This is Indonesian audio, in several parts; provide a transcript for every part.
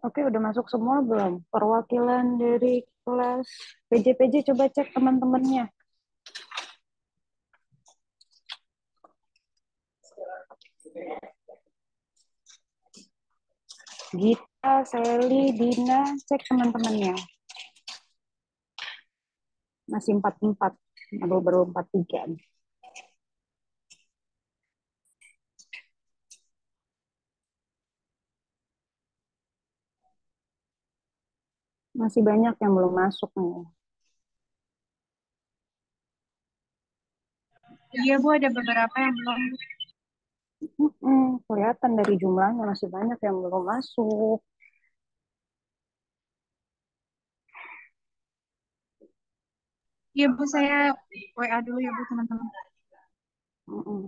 Oke, udah masuk semua belum? Perwakilan dari kelas PJ-PJ coba cek teman-temannya. Gita, Sally, Dina, cek teman-temannya. Masih 44, baru 43. Masih banyak yang belum masuk nih. Iya Bu, ada beberapa yang belum. Kelihatan dari jumlahnya masih banyak yang belum masuk. Iya Bu, saya WA dulu ya Bu teman-teman. Mm-mm.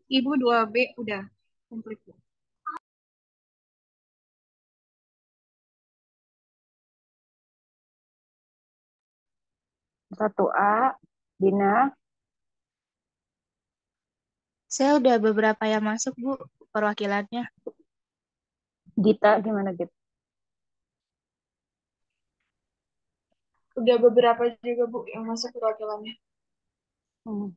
Ibu 2B udah komplit Bu. 1A, Dina, Saya udah beberapa yang masuk, Bu, perwakilannya. Gita gimana gitu? Udah beberapa juga, Bu, yang masuk perwakilannya. Hmm.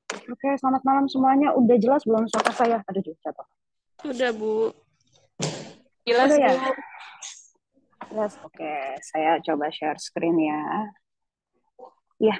Oke, selamat malam semuanya. Udah jelas belum suara saya? Aduh, jatuh. Udah, Bu. Jelas, Udah Bu. ya? Jelas. Oke, saya coba share screen ya. Ya,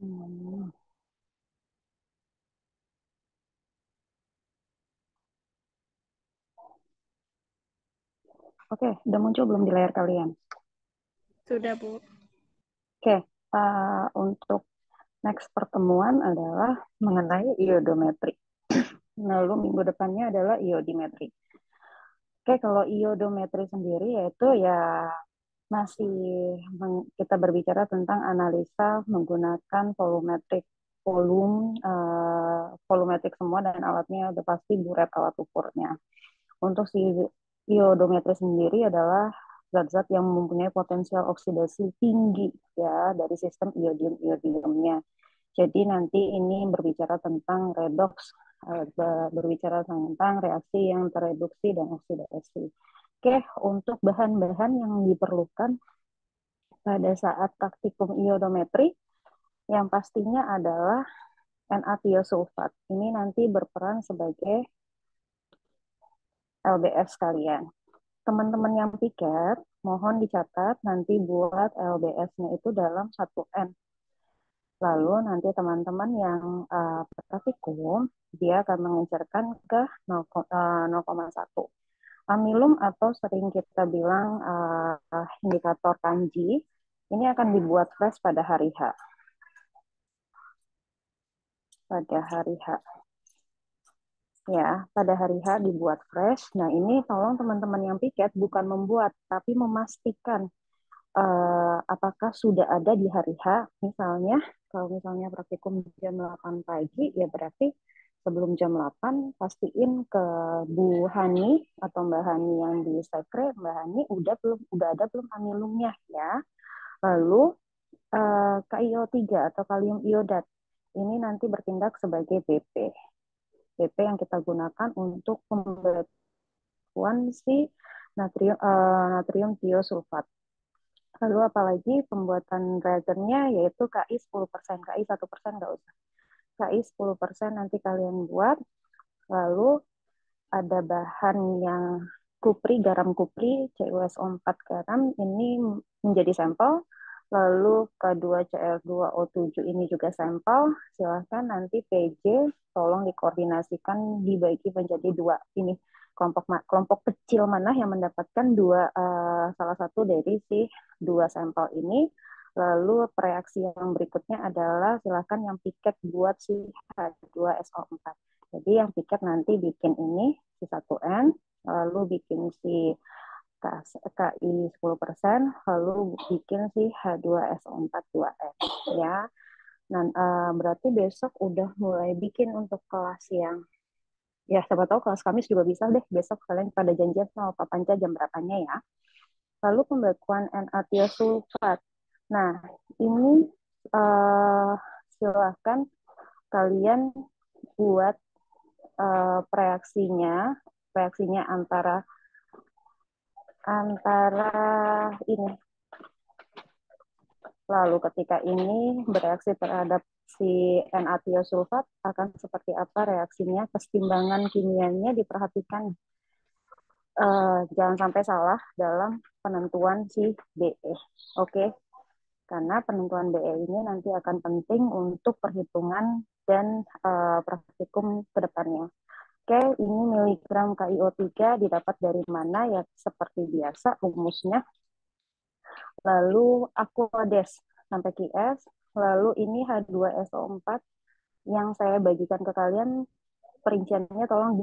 hmm. Oke, udah muncul belum di layar kalian? Sudah, Bu. Oke, untuk next pertemuan adalah mengenai iodometri. Lalu minggu depannya adalah iodimetri. Oke, kalau iodometri sendiri yaitu ya masih kita berbicara tentang analisa menggunakan volumetrik semua dan alatnya udah pasti buret alat ukurnya. Untuk si iodometri sendiri adalah zat-zat yang mempunyai potensial oksidasi tinggi ya dari sistem iodium-iodiumnya. Jadi nanti ini berbicara tentang redoks, berbicara tentang reaksi yang tereduksi dan oksidasi. Oke, untuk bahan-bahan yang diperlukan pada saat praktikum iodometri, yang pastinya adalah Na-tiosulfat. Ini nanti berperan sebagai LBS kalian. Teman-teman yang piket, mohon dicatat nanti buat LBS-nya itu dalam 1N. Lalu nanti teman-teman yang praktikum, dia akan mengecerkan ke 0,1. Amilum atau sering kita bilang indikator kanji, ini akan dibuat fresh pada hari H. Pada hari H. Ya, pada hari H dibuat fresh. Nah, ini tolong teman-teman yang piket bukan membuat, tapi memastikan apakah sudah ada di hari H. Misalnya, kalau misalnya praktikum jam 8 pagi, ya berarti sebelum jam 8, pastiin ke Bu Hani atau Mbak Hani yang di sekre, Mbak Hani udah ada belum amilumnya ya. Lalu KIO3 atau kalium iodat ini nanti bertindak sebagai BP. BP yang kita gunakan untuk pembekuan si natrium tiosulfat. Lalu apalagi pembuatan reagentnya yaitu KI 10%, KI 1% nggak usah. KI 10% nanti kalian buat, lalu ada bahan yang garam kupri, CuSO4 garam, ini menjadi sampel, lalu K2Cl2O7 ini juga sampel, silahkan nanti PJ tolong dikoordinasikan dibagi menjadi dua ini kelompok kecil mana yang mendapatkan salah satu dari si dua sampel ini. Lalu reaksi yang berikutnya adalah silahkan yang piket buat si H2SO4. Jadi yang piket nanti bikin ini si 1N, lalu bikin si KI 10%, lalu bikin si H2SO4 2N ya. Nah, berarti besok udah mulai bikin untuk kelas yang ya siapa tahu kelas Kamis juga bisa deh besok kalian pada janjian sama Pak Panca jam berapanya ya. Lalu pembekuan Na-tiosulfat. Nah, ini silahkan kalian buat reaksinya antara ini. Lalu ketika ini bereaksi terhadap si Na-tiosulfat akan seperti apa reaksinya, kesetimbangan kimianya diperhatikan. Jangan sampai salah dalam penentuan si BE. Oke, karena penentuan BE ini nanti akan penting untuk perhitungan dan praktikum ke depannya. Oke, ini miligram KiO3 didapat dari mana ya seperti biasa rumusnya. Lalu Aquades sampai QS, lalu ini H2SO4 yang saya bagikan ke kalian perinciannya tolong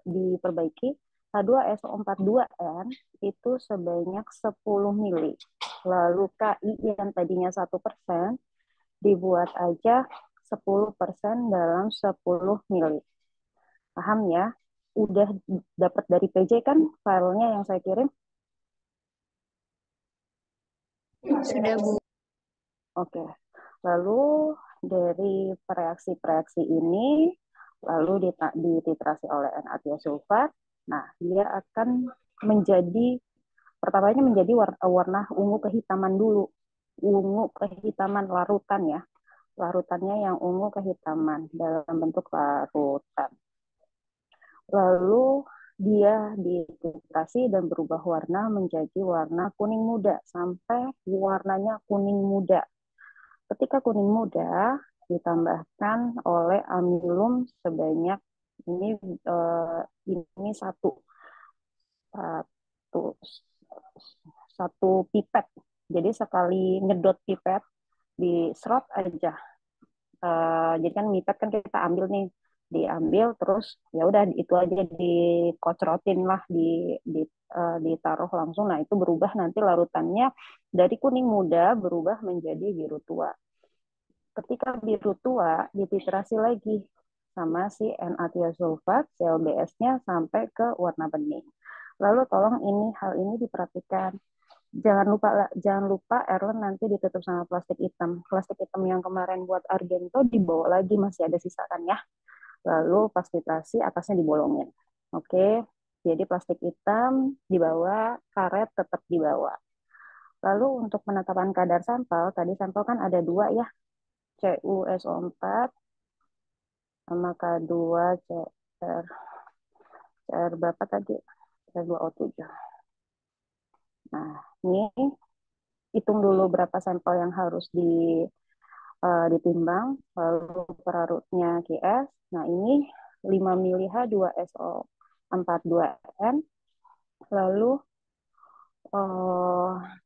diperbaiki. H2SO4 2N itu sebanyak 10 mili. Lalu KI yang tadinya 1% dibuat aja 10% dalam 10 mili. Paham ya? Udah dapat dari PJ kan filenya yang saya kirim? Sudah, Bu. Oke. Lalu dari reaksi-reaksi ini lalu dititrasi oleh Na-tiosulfat. Nah, dia akan pertamanya menjadi warna ungu kehitaman dulu. Ungu kehitaman larutan ya. Larutannya yang ungu kehitaman dalam bentuk larutan. Lalu dia dititrasi dan berubah warna menjadi warna kuning muda sampai warnanya kuning muda. Ketika kuning muda ditambahkan oleh amilum sebanyak ini satu satu pipet. Jadi sekali ngedot pipet diserot aja. Jadi kan pipet kan kita ambil nih, diambil terus ya udah itu aja dikocrotin lah, ditaruh langsung. Nah itu berubah nanti larutannya dari kuning muda berubah menjadi biru tua. Ketika biru tua dititrasi lagi sama si N-atiosulfat, ClBS-nya sampai ke warna bening. Lalu tolong hal ini diperhatikan. Jangan lupa Erlen nanti ditutup sama plastik hitam. Plastik hitam yang kemarin buat Argento dibawa lagi, masih ada sisa kan ya. Lalu pas titrasi atasnya dibolongin. Oke. Jadi plastik hitam dibawa, karet tetap dibawa. Lalu untuk penetapan kadar sampel, tadi sampel kan ada 2 ya. CuSO4 sama K2 CR berapa tadi? CR2O7. Nah, ini hitung dulu berapa sampel yang harus ditimbang, lalu perarutnya QS. Nah, ini 5 mili H2SO42N, lalu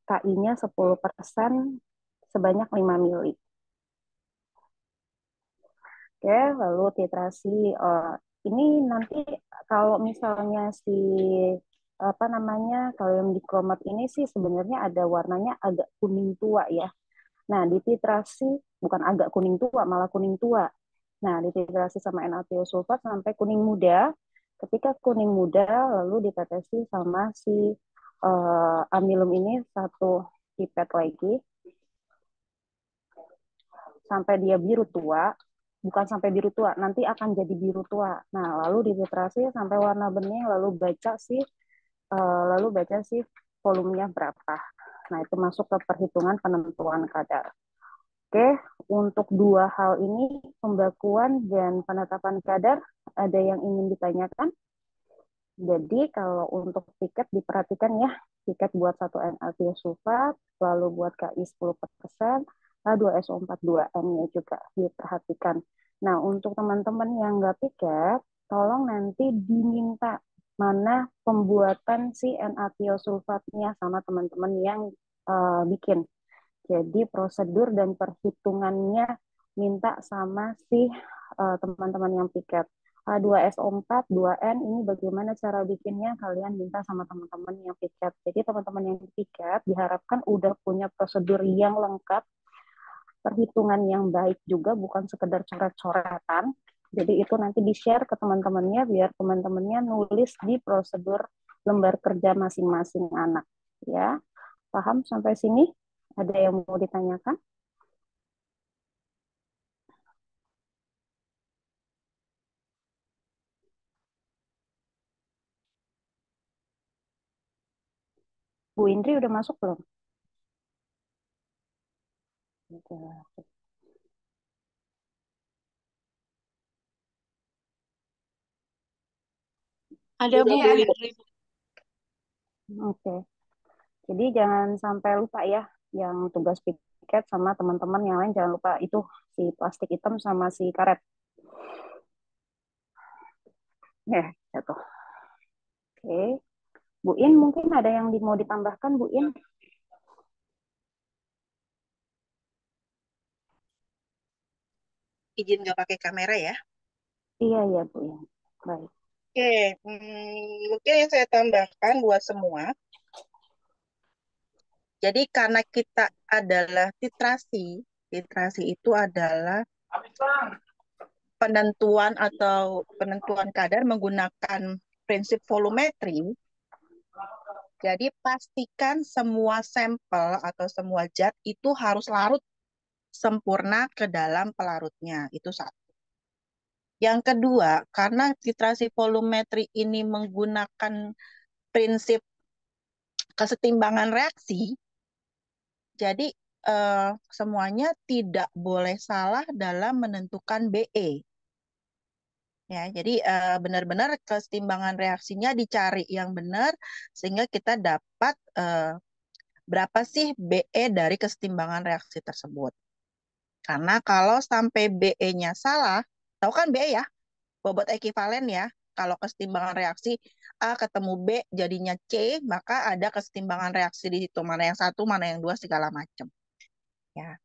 KI-nya 10% sebanyak 5 mili. Oke, lalu titrasi. Ini nanti kalau misalnya kalium dikromat ini sih sebenarnya ada warnanya agak kuning tua ya. Nah, dititrasi bukan agak kuning tua, malah kuning tua. Nah, dititrasi sama N-atiosulfat sampai kuning muda. Ketika kuning muda, lalu ditetesi sama si amilum ini 1 pipet lagi sampai dia biru tua. Bukan sampai biru tua, nanti akan jadi biru tua. Nah, lalu dititrasi sampai warna bening, lalu baca sih volumenya berapa. Nah, itu masuk ke perhitungan penentuan kadar. Oke, untuk 2 hal ini, pembakuan dan penetapan kadar, ada yang ingin ditanyakan? Jadi kalau untuk piket diperhatikan ya, piket buat 1 N-atiosulfat, lalu buat KI 10%, H2SO42N-nya juga diperhatikan. Nah, untuk teman-teman yang nggak piket, tolong nanti diminta mana pembuatan si N-atiosulfatnya sama teman-teman yang bikin. Jadi prosedur dan perhitungannya minta sama si teman-teman yang piket. H2SO4, 2N, ini bagaimana cara bikinnya, kalian minta sama teman-teman yang piket. Jadi teman-teman yang piket diharapkan udah punya prosedur yang lengkap, perhitungan yang baik juga, bukan sekedar coret-coretan. Jadi itu nanti di-share ke teman-temannya, biar teman-temannya nulis di prosedur lembar kerja masing-masing anak. Ya, paham sampai sini? Ada yang mau ditanyakan? Bu Indri udah masuk belum? Ada Bu. Oke. Jadi jangan sampai lupa ya, yang tugas piket sama teman-teman yang lain jangan lupa itu si plastik hitam sama si karet. Ya, jatuh. Oke. Bu In, mungkin ada yang mau ditambahkan, Bu In? Izin nggak pakai kamera ya. Iya, ya Bu In. Baik. Oke, mungkin yang saya tambahkan buat semua. Jadi karena kita adalah titrasi itu adalah penentuan kadar menggunakan prinsip volumetri. Jadi pastikan semua sampel atau semua zat itu harus larut sempurna ke dalam pelarutnya. Itu satu. Yang kedua, karena titrasi volumetri ini menggunakan prinsip kesetimbangan reaksi, jadi semuanya tidak boleh salah dalam menentukan BE. Ya, jadi benar-benar kesetimbangan reaksinya dicari yang benar sehingga kita dapat berapa sih BE dari kesetimbangan reaksi tersebut. Karena kalau sampai BE-nya salah, tahu kan BE ya? Bobot ekivalen ya. Kalau kesetimbangan reaksi A ketemu B jadinya C, maka ada kesetimbangan reaksi di situ. Mana yang satu, mana yang dua, segala macam. Ya.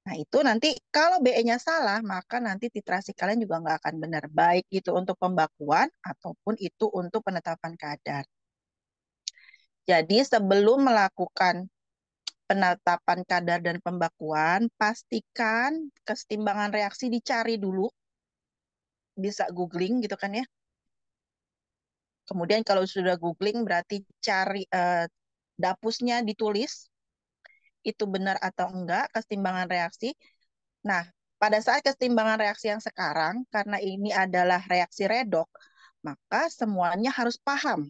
Nah, itu nanti kalau BE-nya salah, maka nanti titrasi kalian juga nggak akan benar. Baik itu untuk pembakuan ataupun itu untuk penetapan kadar. Jadi sebelum melakukan penetapan kadar dan pembakuan, pastikan kesetimbangan reaksi dicari dulu. Bisa googling gitu kan ya. Kemudian kalau sudah googling berarti cari dapusnya ditulis. Itu benar atau enggak kesetimbangan reaksi. Nah, pada saat kesetimbangan reaksi yang sekarang, karena ini adalah reaksi redok, maka semuanya harus paham.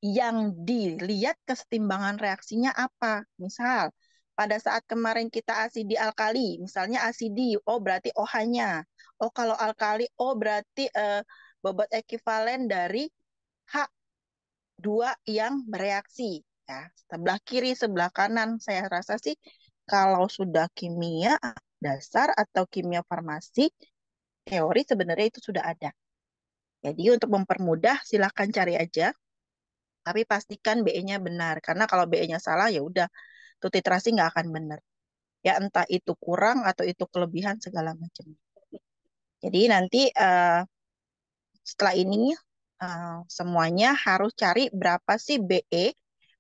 Yang dilihat kesetimbangan reaksinya apa. Misal, pada saat kemarin kita asidi alkali, misalnya asidi, oh berarti OH-nya. Oh kalau alkali, oh berarti bobot ekivalen dari H2 yang bereaksi. Ya, sebelah kiri, sebelah kanan, saya rasa sih kalau sudah kimia dasar atau kimia farmasi, teori sebenarnya itu sudah ada. Jadi untuk mempermudah silahkan cari aja, tapi pastikan BE-nya benar. Karena kalau BE-nya salah ya udah, tuh titrasi nggak akan benar. Ya entah itu kurang atau itu kelebihan segala macam. Jadi nanti setelah ini semuanya harus cari berapa sih BE,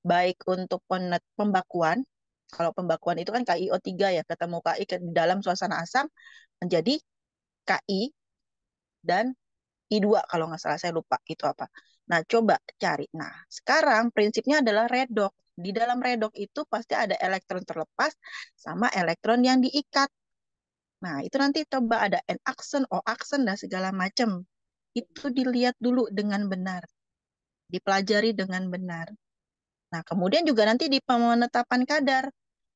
baik untuk pembakuan. Kalau pembakuan itu kan KiO3 ya, ketemu Ki di dalam suasana asam menjadi Ki dan I2 kalau nggak salah, saya lupa itu apa. Nah, coba cari. Nah, sekarang prinsipnya adalah redok. Di dalam redok itu pasti ada elektron terlepas sama elektron yang diikat. Nah, itu nanti coba ada N-aksen, O-aksen, dan segala macam. Itu dilihat dulu dengan benar. Dipelajari dengan benar. Nah, kemudian juga nanti di penetapan kadar.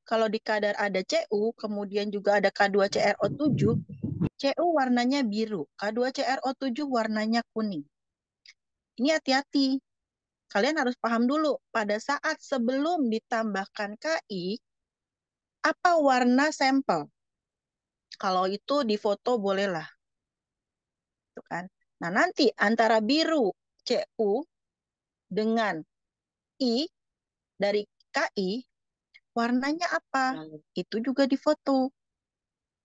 Kalau di kadar ada Cu, kemudian juga ada K2CrO7, Cu warnanya biru, K2CrO7 warnanya kuning. Ini hati-hati. Kalian harus paham dulu, pada saat sebelum ditambahkan Ki, apa warna sampel? Kalau itu di foto bolehlah. Gitu kan. Nah, nanti antara biru Cu dengan I dari Ki, warnanya apa? Itu juga di foto.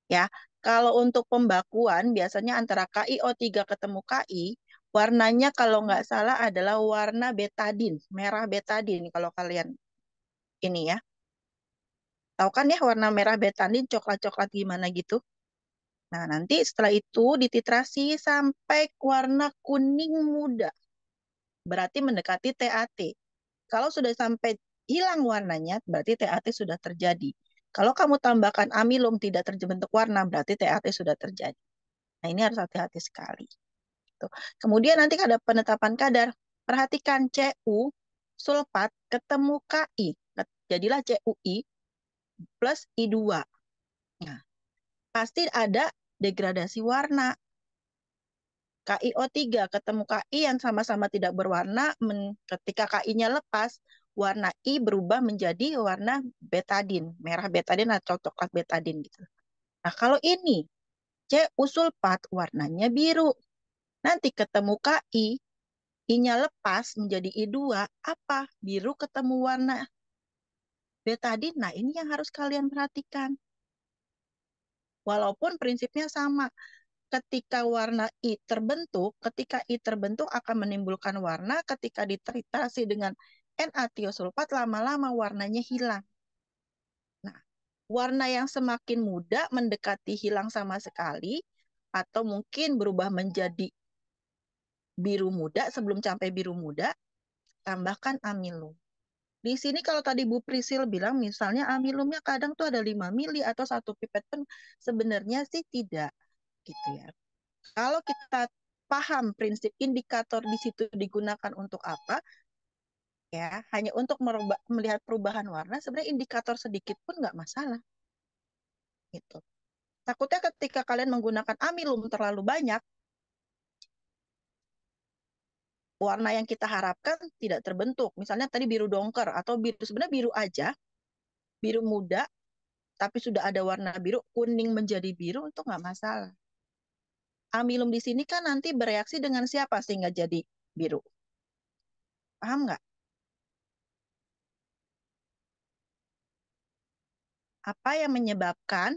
Ya, kalau untuk pembakuan biasanya antara KiO3 ketemu Ki, warnanya kalau nggak salah adalah warna betadin, merah betadin kalau kalian ini ya. Tahu kan ya warna merah betadin coklat-coklat gimana gitu. Nah, nanti setelah itu dititrasi sampai warna kuning muda. Berarti mendekati TAT. Kalau sudah sampai hilang warnanya, berarti TAT sudah terjadi. Kalau kamu tambahkan amilum tidak terbentuk warna, berarti TAT sudah terjadi. Nah, ini harus hati-hati sekali. Tuh. Kemudian nanti ada penetapan kadar. Perhatikan Cu sulfat ketemu Ki. Jadilah CuI plus I2. Nah, pasti ada degradasi warna. KiO3 ketemu Ki yang sama-sama tidak berwarna, ketika Ki-nya lepas, warna I berubah menjadi warna betadin, merah betadin atau coklat betadin gitu. Nah, kalau ini Cu sulfat warnanya biru. Nanti ketemu Ki, I-nya lepas menjadi I2, apa? Biru ketemu warna betadin. Nah, ini yang harus kalian perhatikan. Walaupun prinsipnya sama. Ketika warna I terbentuk, ketika I terbentuk akan menimbulkan warna, ketika ditritasi dengan N-tiosulfat, lama-lama warnanya hilang. Nah, warna yang semakin muda mendekati hilang sama sekali, atau mungkin berubah menjadi biru muda, sebelum sampai biru muda, tambahkan amilum. Di sini kalau tadi Bu Prisil bilang misalnya amilumnya kadang tuh ada 5 mili atau 1 pipet pun, sebenarnya sih tidak gitu ya. Kalau kita paham prinsip indikator di situ digunakan untuk apa, ya hanya untuk melihat perubahan warna, sebenarnya indikator sedikit pun nggak masalah. Gitu. Takutnya ketika kalian menggunakan amilum terlalu banyak, warna yang kita harapkan tidak terbentuk. Misalnya tadi biru dongker atau biru sebenarnya biru aja, biru muda, tapi sudah ada warna biru, kuning menjadi biru, itu nggak masalah. Amilum di sini kan nanti bereaksi dengan siapa sehingga jadi biru? Paham nggak? Apa yang menyebabkan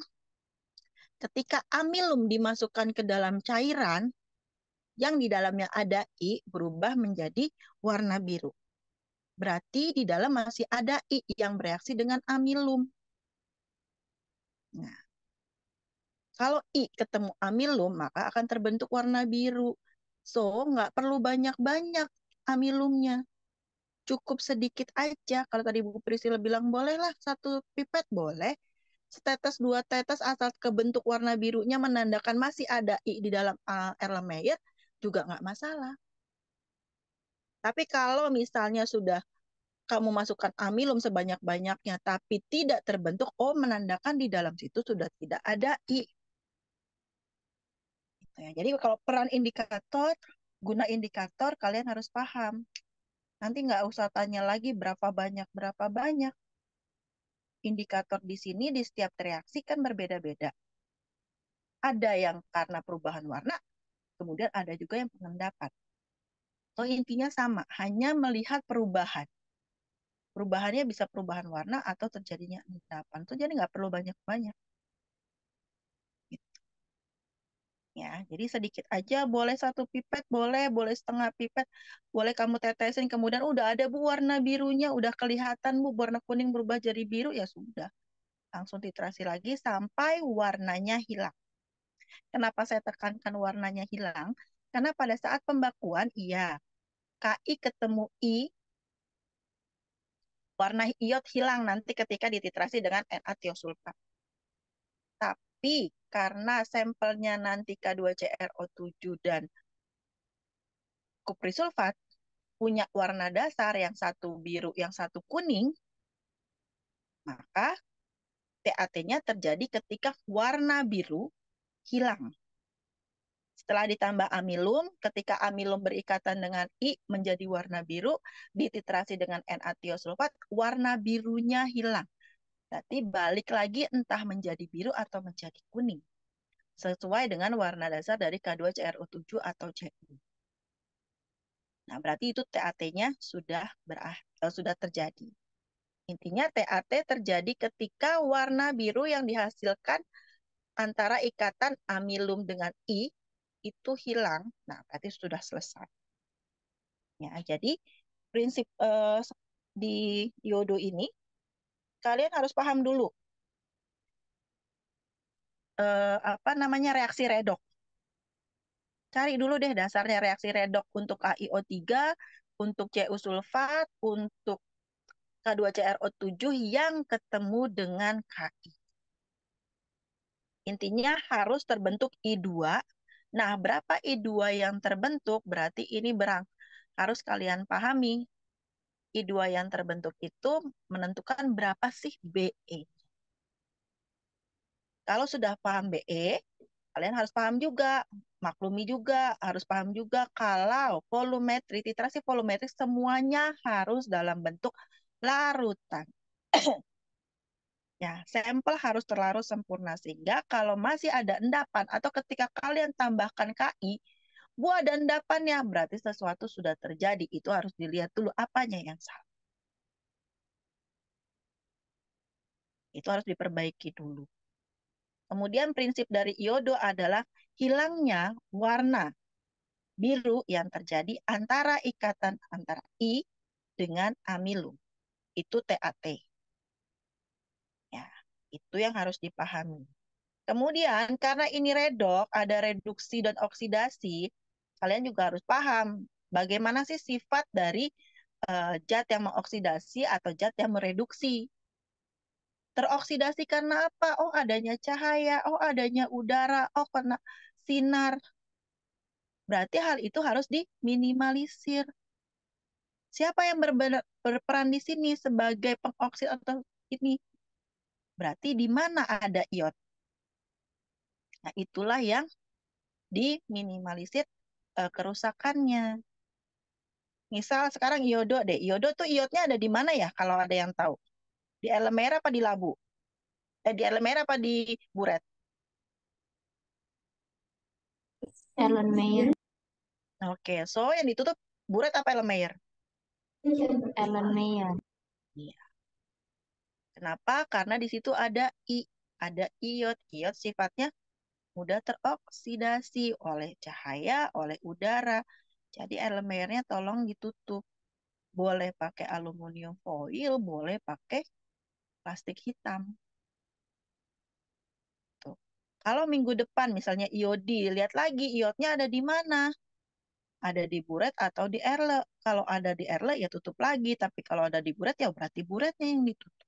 ketika amilum dimasukkan ke dalam cairan yang di dalamnya ada I berubah menjadi warna biru? Berarti di dalam masih ada I yang bereaksi dengan amilum. Nah, kalau I ketemu amilum, maka akan terbentuk warna biru. So, nggak perlu banyak-banyak amilumnya. Cukup sedikit aja. Kalau tadi Bu Priscilla bilang, bolehlah 1 pipet, boleh. Setetes, 2 tetes, asal kebentuk warna birunya menandakan masih ada I di dalam Erlenmeyer, juga nggak masalah. Tapi kalau misalnya sudah kamu masukkan amilum sebanyak-banyaknya, tapi tidak terbentuk, oh menandakan di dalam situ sudah tidak ada I. Ya, jadi kalau peran indikator, guna indikator kalian harus paham. Nanti nggak usah tanya lagi berapa banyak. Indikator di sini di setiap reaksi kan berbeda-beda. Ada yang karena perubahan warna, kemudian ada juga yang pengendapan. So intinya sama, hanya melihat perubahan. Perubahannya bisa perubahan warna atau terjadinya endapan. So jadi nggak perlu banyak-banyak. Ya, jadi sedikit aja, boleh 1 pipet, boleh setengah pipet, boleh kamu tetesin, kemudian udah ada Bu warna birunya, udah kelihatan Bu warna kuning berubah jadi biru, ya sudah. Langsung titrasi lagi sampai warnanya hilang. Kenapa saya tekankan warnanya hilang? Karena pada saat pembakuan, iya, Ki ketemu I, warna iod hilang nanti ketika dititrasi dengan Na-tiosulfat. Tapi karena sampelnya nanti K2CrO7 dan kuprisulfat punya warna dasar yang satu biru, yang satu kuning, maka TAT-nya terjadi ketika warna biru hilang. Setelah ditambah amilum, ketika amilum berikatan dengan I menjadi warna biru, dititrasi dengan Na-tiosulfat, warna birunya hilang. Berarti balik lagi entah menjadi biru atau menjadi kuning. Sesuai dengan warna dasar dari K2CrO7 atau Cu. Nah, berarti itu TAT-nya sudah terjadi. Intinya TAT terjadi ketika warna biru yang dihasilkan antara ikatan amilum dengan I itu hilang. Nah, berarti sudah selesai. Ya, jadi prinsip di diodo ini kalian harus paham dulu apa namanya reaksi redok. Cari dulu deh dasarnya reaksi redok untuk KiO3, untuk Cu sulfat, untuk K2CrO7 yang ketemu dengan Ki. Intinya harus terbentuk I2. Nah, berapa I2 yang terbentuk berarti ini harus kalian pahami. I2 yang terbentuk itu menentukan berapa sih Be. Kalau sudah paham Be, kalian harus paham juga, maklumi juga, harus paham juga kalau volumetri, titrasi volumetri semuanya harus dalam bentuk larutan. Ya, sampel harus terlarut sempurna sehingga kalau masih ada endapan atau ketika kalian tambahkan Ki, Bu ada endapannya, berarti sesuatu sudah terjadi. Itu harus dilihat dulu apanya yang salah. Itu harus diperbaiki dulu. Kemudian prinsip dari iodo adalah hilangnya warna biru yang terjadi antara ikatan antara I dengan amilum. Itu TAT. Ya, itu yang harus dipahami. Kemudian karena ini redok, ada reduksi dan oksidasi, kalian juga harus paham bagaimana sih sifat dari zat yang mengoksidasi atau zat yang mereduksi. Teroksidasi karena apa? Oh, adanya cahaya, oh adanya udara, oh kena sinar. Berarti hal itu harus diminimalisir. Siapa yang berperan di sini sebagai pengoksid atau ini? Berarti di mana ada ion? Nah, itulah yang diminimalisir kerusakannya. Misal sekarang iodo deh. Iodo tuh iodnya ada di mana ya kalau ada yang tahu? Di elemer apa di labu? Di elemer apa di buret? Erlenmeyer. Oke, so yang ditutup buret apa Erlenmeyer? Erlenmeyer. Iya. Kenapa? Karena di situ ada ada iot. Iot sifatnya mudah teroksidasi oleh cahaya, oleh udara. Jadi Erlenmeyernya tolong ditutup. Boleh pakai aluminium foil, boleh pakai plastik hitam. Tuh. Kalau minggu depan misalnya iodi, lihat lagi iotnya ada di mana? Ada di buret atau di erle. Kalau ada di erle ya tutup lagi, tapi kalau ada di buret ya berarti buretnya yang ditutup.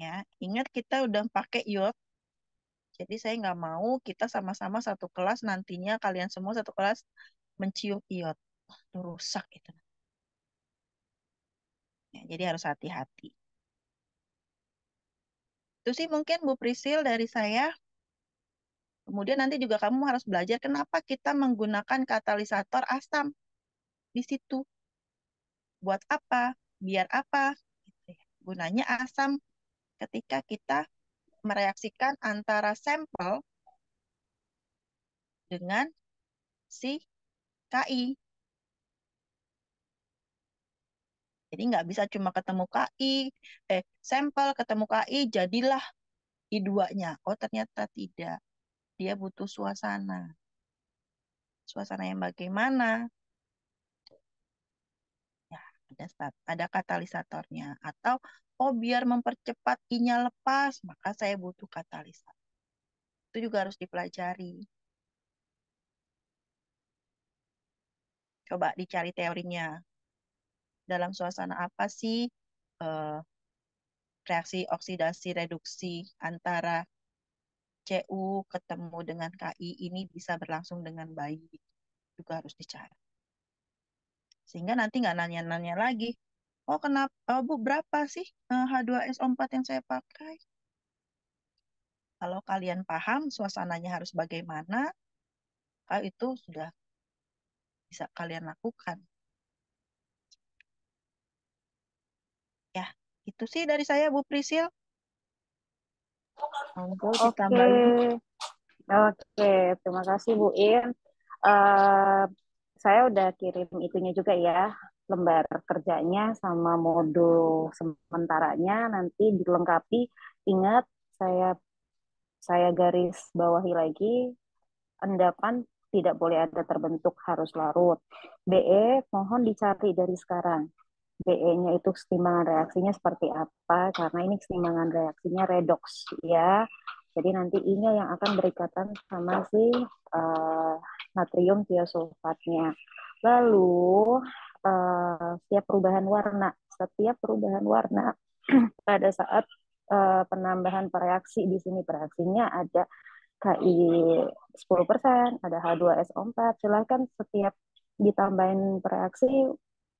Ya, ingat kita udah pakai iot. Jadi saya nggak mau kita sama-sama satu kelas nantinya kalian semua satu kelas mencium iot. Itu rusak itu. Ya, jadi harus hati-hati. Itu sih mungkin Bu Prisil dari saya. Kemudian nanti juga kamu harus belajar kenapa kita menggunakan katalisator asam di situ. Buat apa? Biar apa? Gitu ya. Gunanya asam ketika kita mereaksikan antara sampel dengan si KI. Jadi nggak bisa cuma ketemu KI, sampel ketemu KI, jadilah I2-nya. Oh ternyata tidak. Dia butuh suasana. Suasana yang bagaimana? Ya, ada katalisatornya. Atau, oh biar mempercepat I-nya lepas, maka saya butuh katalisator. Itu juga harus dipelajari. Coba dicari teorinya. Dalam suasana apa sih reaksi oksidasi reduksi antara Cu ketemu dengan Ki ini bisa berlangsung dengan baik. Juga harus dicari. Sehingga nanti nggak nanya-nanya lagi. Oh kenapa, Bu berapa sih H2SO4 yang saya pakai? Kalau kalian paham suasananya harus bagaimana, itu sudah bisa kalian lakukan. Ya, itu sih dari saya Bu Prisil. Monggo Oke, ditambahin. oke, terima kasih Bu In. Eh, saya udah kirim itunya juga ya, lembar kerjanya sama modul sementaranya nanti dilengkapi. Ingat, saya garis bawahi lagi, endapan tidak boleh ada terbentuk harus larut. BE mohon dicari dari sekarang. BE-nya itu kesetimbangan reaksinya seperti apa, karena ini kesetimbangan reaksinya redox ya. Jadi nanti I-nya yang akan berikatan sama si natrium tiosulfatnya. Lalu setiap perubahan warna pada saat penambahan reaksi di sini reaksinya ada KI 10%, ada H2SO4. Silahkan setiap ditambahin reaksi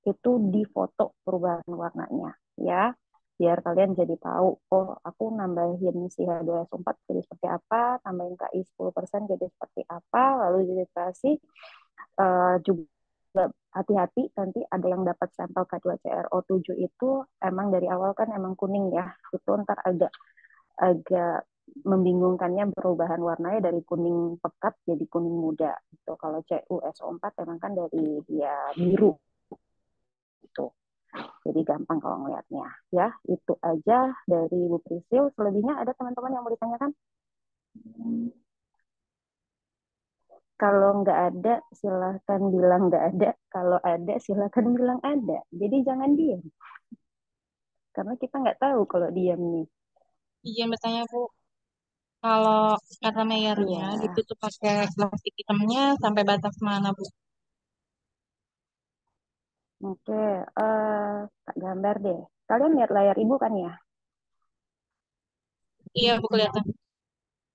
itu difoto perubahan warnanya ya, biar kalian jadi tahu, oh aku nambahin si H2SO4 jadi seperti apa, tambahin KI 10% jadi seperti apa, lalu dikasih juga hati-hati nanti ada yang dapat sampel K2CrO7 itu emang dari awal kan emang kuning ya, itu ntar agak agak membingungkannya perubahan warnanya dari kuning pekat jadi kuning muda gitu. Kalau CuSO4 emang kan dari dia biru gitu. Jadi gampang kalau ngelihatnya ya. Itu aja dari Bu Prisil. Selebihnya ada teman-teman yang mau ditanyakan? Kalau nggak ada, silahkan bilang nggak ada. Kalau ada, silahkan bilang ada. Jadi jangan diam. Karena kita nggak tahu kalau diam nih. Izin bertanya Bu, kalau kata Meyernya Iya. ditutup pakai plastik hitamnya sampai batas mana Bu? Oke, tak gambar deh. Kalian lihat layar ibu kan ya? Iya Bu kelihatan.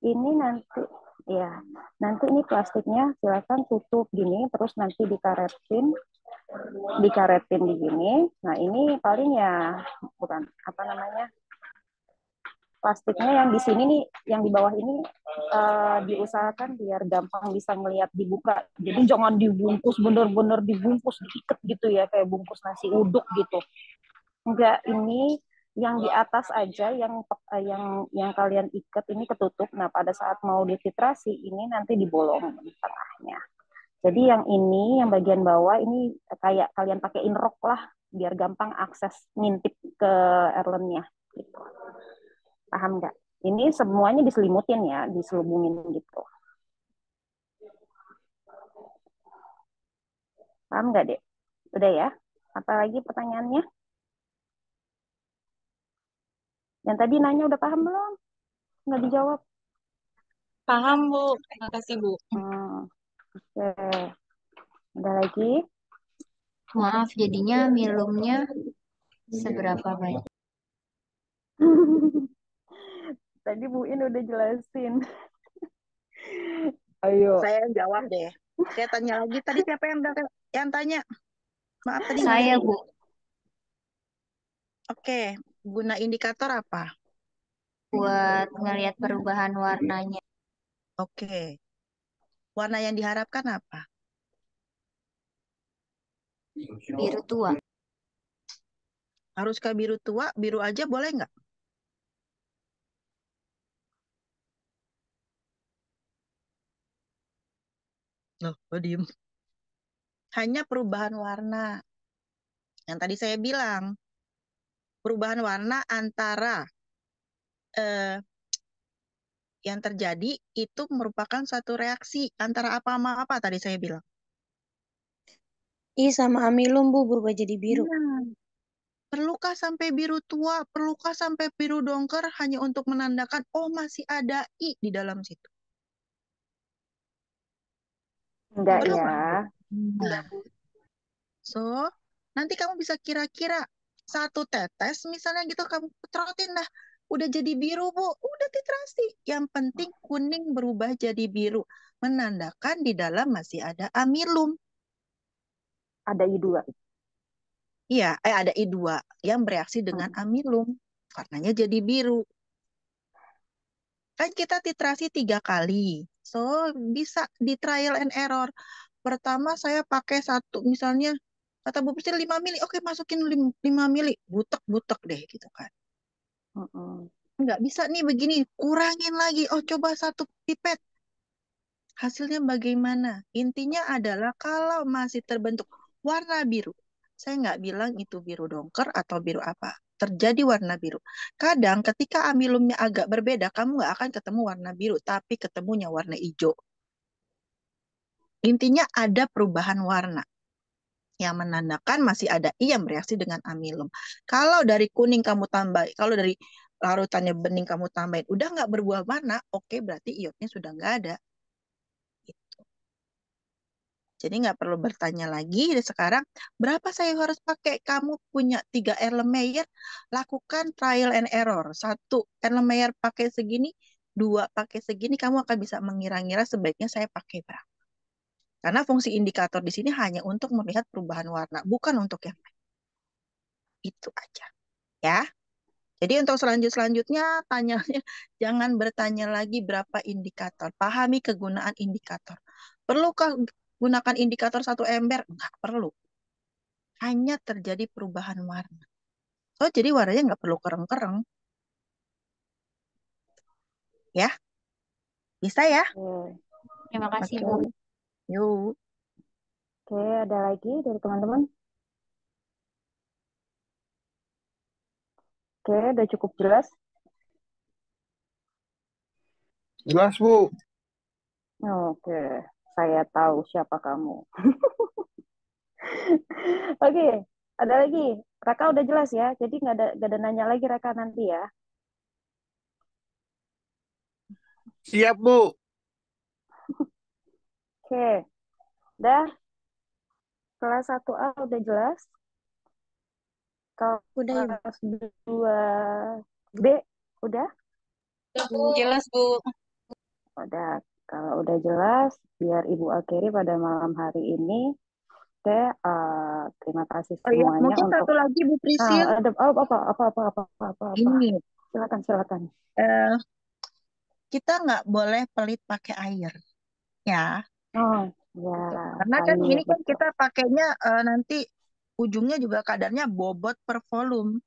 Ini nanti, ya, nanti ini plastiknya silakan tutup gini, terus nanti dikaretin di gini. Nah ini paling ya, bukan apa namanya, plastiknya yang di sini nih, yang di bawah ini diusahakan biar gampang bisa ngelihat dibuka. Jadi jangan dibungkus, bener-bener dibungkus, diikat gitu ya, kayak bungkus nasi uduk gitu. Enggak, ini yang di atas aja yang kalian ikat ini ketutup. Nah, pada saat mau dititrasi ini nanti dibolong di tengahnya. Jadi yang ini, yang bagian bawah ini kayak kalian pakaiin rok lah, biar gampang akses ngintip ke erlennya. Gitu. Paham nggak? Ini semuanya diselimutin ya, diselubungin gitu. Paham nggak, Dek? Udah ya? Apalagi pertanyaannya? Yang tadi nanya udah paham belum? Nggak dijawab. Paham, Bu. Terima kasih, Bu. Oke. Ada lagi? Maaf, jadinya milumnya seberapa banyak? Tadi Bu In udah jelasin. Ayo. Saya yang jawab deh. Saya tanya lagi. Tadi siapa yang tanya? Maaf tadi nggak Saya, dengar. Bu. Oke, guna indikator apa? Buat ngelihat perubahan warnanya. Oke. Warna yang diharapkan apa? Biru tua. Haruskah biru tua? Biru aja boleh nggak? Loh, kok diem? Hanya perubahan warna. Yang tadi saya bilang, perubahan warna antara yang terjadi itu merupakan suatu reaksi antara apa sama apa tadi saya bilang. I sama amilum, Bu, berubah jadi biru. Nah, perlukah sampai biru tua, perlukah sampai biru dongker hanya untuk menandakan, oh masih ada I di dalam situ? Enggak Perlu ya. nggak? Nah, so, nanti kamu bisa kira-kira satu tetes misalnya gitu kamu petrotin dah. Udah jadi biru, Bu. Udah titrasi. Yang penting kuning berubah jadi biru. Menandakan di dalam masih ada amilum. Ada I2. Iya, ada I2 yang bereaksi dengan amilum. Warnanya jadi biru. Kan kita titrasi 3 kali. So, bisa di trial and error. Pertama saya pakai satu, misalnya kata Bu Priscil 5 mili. Oke, masukin 5 mili. Butek-butek deh gitu kan. Nggak bisa nih begini. Kurangin lagi. Oh, coba 1 pipet. Hasilnya bagaimana? Intinya adalah kalau masih terbentuk warna biru. Saya nggak bilang itu biru dongker atau biru apa. Terjadi warna biru. Kadang ketika amilumnya agak berbeda, kamu nggak akan ketemu warna biru, tapi ketemunya warna hijau. Intinya ada perubahan warna yang menandakan masih ada I yang bereaksi dengan amilum. Kalau dari kuning kamu tambah, kalau dari larutannya bening kamu tambahin, udah nggak berbuah warna, oke berarti iotnya sudah nggak ada. Jadi nggak perlu bertanya lagi. Sekarang berapa saya harus pakai? Kamu punya 3 Erlenmeyer, lakukan trial and error. 1 Erlenmeyer pakai segini, 2 pakai segini, kamu akan bisa mengira-ngira sebaiknya saya pakai berapa. Karena fungsi indikator di sini hanya untuk melihat perubahan warna, bukan untuk yang lain. Itu aja. Ya. Jadi untuk selanjutnya tanyanya jangan bertanya lagi berapa indikator. Pahami kegunaan indikator. Perlukah gunakan indikator 1 ember? Enggak perlu. Hanya terjadi perubahan warna. Oh, jadi warnanya nggak perlu kereng-kereng. Ya, bisa ya? Terima kasih, Bu. Oke. Yuk. Oke, ada lagi dari teman-teman? Oke, udah cukup jelas? Jelas, Bu. Oke, saya tahu siapa kamu. Oke, ada lagi. Raka udah jelas ya, jadi nggak ada nanya lagi Raka nanti ya. Siap, Bu. Oke, udah kelas 1A udah jelas. Udah, Ibu. Kelas 2B udah? Jelas, Bu. Udah. Kalau udah jelas, biar Ibu akhiri pada malam hari ini. Oke, terima kasih Oh iya, semuanya mungkin untuk satu lagi Bu Prisil. ada apa. Ini, Silakan. eh, kita nggak boleh pelit pakai air. Ya, Oh, ya, karena kan ini kan betul. kita pakainya nanti ujungnya juga kadarnya bobot per volume.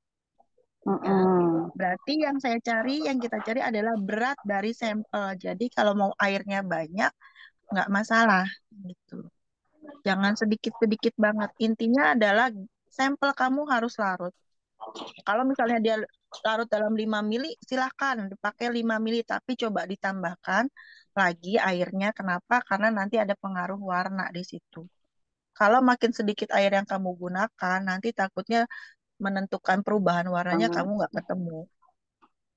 Ya. Mm-mm. Berarti yang kita cari adalah berat dari sampel. Jadi kalau mau airnya banyak, nggak masalah gitu. Jangan sedikit-sedikit banget. Intinya adalah sampel kamu harus larut. Kalau misalnya dia larut dalam 5 mili, silahkan dipakai 5 mili. Tapi coba ditambahkan lagi airnya. Kenapa? Karena nanti ada pengaruh warna di situ. Kalau makin sedikit air yang kamu gunakan, nanti takutnya menentukan perubahan warnanya kamu nggak ketemu.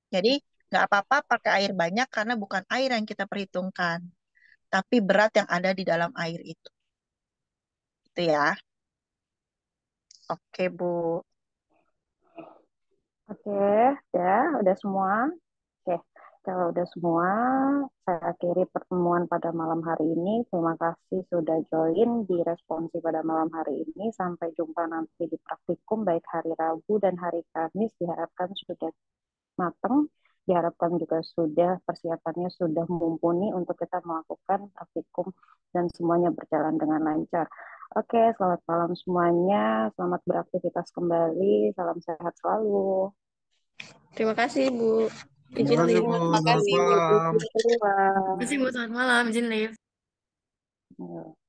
Jadi nggak apa-apa pakai air banyak karena bukan air yang kita perhitungkan, tapi berat yang ada di dalam air itu. Itu ya. Oke, Bu. Oke, udah semua. Oke, kalau udah semua, saya akhiri pertemuan pada malam hari ini. Terima kasih sudah join di responsi pada malam hari ini. Sampai jumpa nanti di praktikum, baik hari Rabu dan hari Kamis. Diharapkan sudah matang, diharapkan juga sudah persiapannya sudah mumpuni untuk kita melakukan praktikum dan semuanya berjalan dengan lancar. Oke, selamat malam semuanya. Selamat beraktivitas kembali. Salam sehat selalu. Terima kasih, Bu. Izin Terima kasih, live. Bu. Terima Selamat kasih, Bu. malam. Izin keluar. Terima kasih, Bu. Selamat malam. Izin live. Ya.